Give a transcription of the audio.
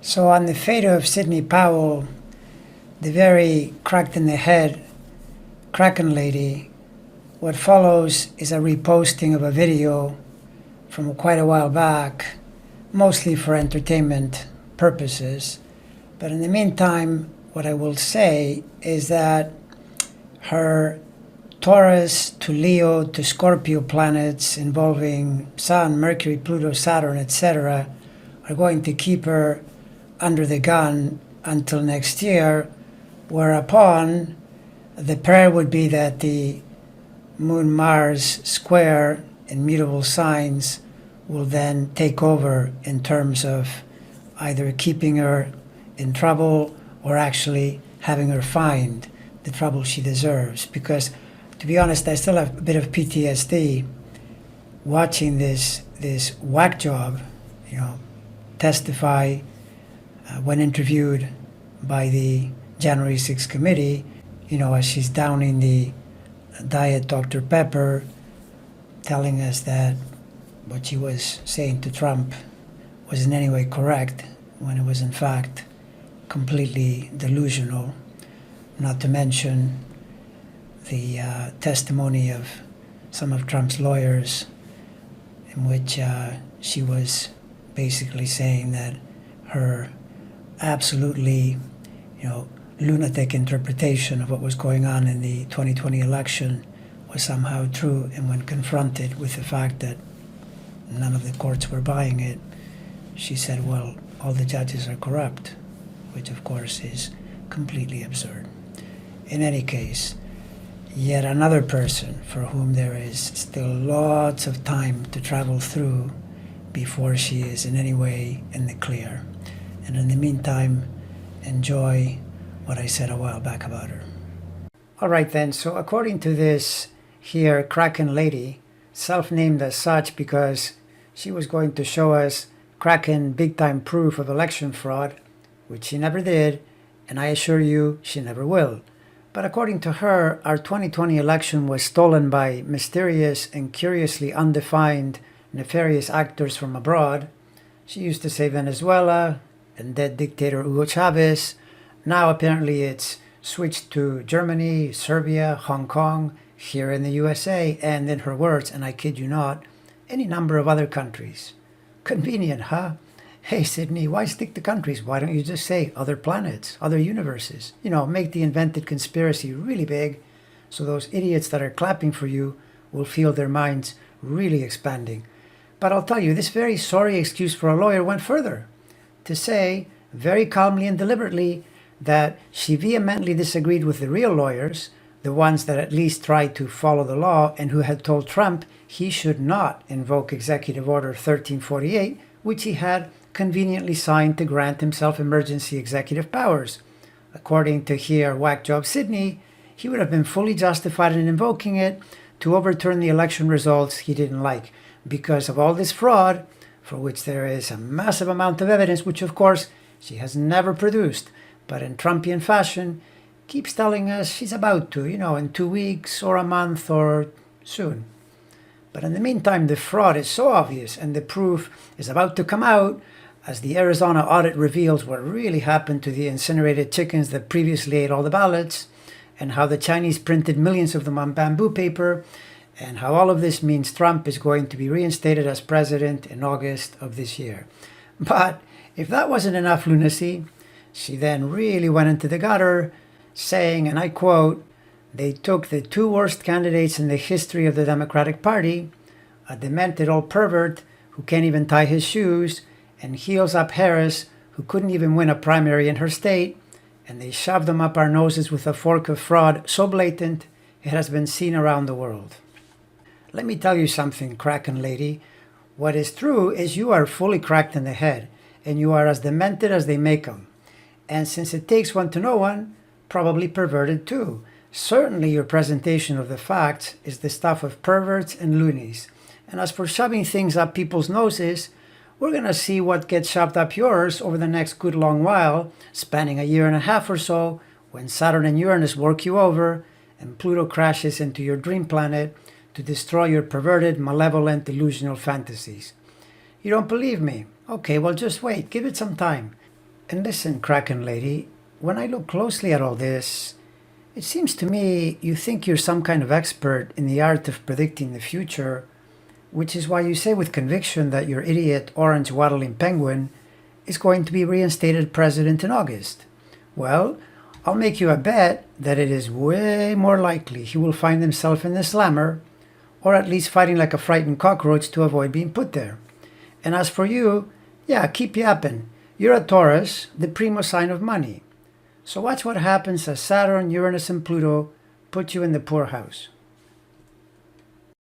So on the fate of Sidney Powell, the very cracked in the head Kraken lady, what follows is a reposting of a video from quite a while back, mostly for entertainment purposes. But in the meantime, what I will say is that her Taurus to Leo to Scorpio planets involving Sun, Mercury, Pluto, Saturn, etc. are going to keep her under the gun until next year, whereupon the prayer would be that the Moon-Mars square in mutable signs will then take over in terms of either keeping her in trouble or actually having her find the trouble she deserves. Because, to be honest, I still have a bit of PTSD watching this whack job, testify when interviewed by the January 6th committee, as she's downing the Diet Dr. Pepper, telling us that what she was saying to Trump was in any way correct, when it was in fact completely delusional. Not to mention the testimony of some of Trump's lawyers, in which she was basically saying that her absolutely, lunatic interpretation of what was going on in the 2020 election was somehow true. And when confronted with the fact that none of the courts were buying it, she said, well, all the judges are corrupt, which of course is completely absurd. In any case, yet another person for whom there is still lots of time to travel through before she is in any way in the clear. And in the meantime, enjoy what I said a while back about her. All right then, so according to this here Kraken lady, self-named as such because she was going to show us Kraken big-time proof of election fraud, which she never did, and I assure you she never will. But according to her, our 2020 election was stolen by mysterious and curiously undefined nefarious actors from abroad. She used to say Venezuela and dead dictator Hugo Chavez. Now apparently it's switched to Germany, Serbia, Hong Kong, here in the USA, and in her words, and I kid you not, any number of other countries. Convenient, huh? Hey, Sydney, why stick to countries? Why don't you just say other planets, other universes? Make the invented conspiracy really big so those idiots that are clapping for you will feel their minds really expanding. But I'll tell you, this very sorry excuse for a lawyer went further to say, very calmly and deliberately, that she vehemently disagreed with the real lawyers, the ones that at least tried to follow the law and who had told Trump he should not invoke Executive Order 1348, which he had conveniently signed to grant himself emergency executive powers. According to here whack job Sydney, he would have been fully justified in invoking it to overturn the election results he didn't like because of all this fraud, for which there is a massive amount of evidence, which of course she has never produced, but in Trumpian fashion keeps telling us she's about to, in 2 weeks or a month or soon. But in the meantime, the fraud is so obvious and the proof is about to come out as the Arizona audit reveals what really happened to the incinerated chickens that previously ate all the ballots, and how the Chinese printed millions of them on bamboo paper, and how all of this means Trump is going to be reinstated as president in August of this year. But if that wasn't enough lunacy, she then really went into the gutter, saying, and I quote, "They took the two worst candidates in the history of the Democratic Party, a demented old pervert who can't even tie his shoes, and heels up Harris, who couldn't even win a primary in her state, and they shoved them up our noses with a fork of fraud so blatant it has been seen around the world." Let me tell you something, Kraken lady. What is true is you are fully cracked in the head, and you are as demented as they make them. And since it takes one to know one, probably perverted too. Certainly your presentation of the facts is the stuff of perverts and loonies. And as for shoving things up people's noses, we're going to see what gets shoved up yours over the next good long while, spanning a year and a half or so, when Saturn and Uranus work you over and Pluto crashes into your dream planet to destroy your perverted, malevolent, delusional fantasies. You don't believe me? Okay, well just wait, give it some time. And listen, Kraken lady, when I look closely at all this, it seems to me you think you're some kind of expert in the art of predicting the future, which is why you say with conviction that your idiot orange waddling penguin is going to be reinstated president in August. Well, I'll make you a bet that it is way more likely he will find himself in the slammer, or at least fighting like a frightened cockroach to avoid being put there. And as for you, yeah, keep yapping. You're a Taurus, the primo sign of money. So watch what happens as Saturn, Uranus, and Pluto put you in the poorhouse.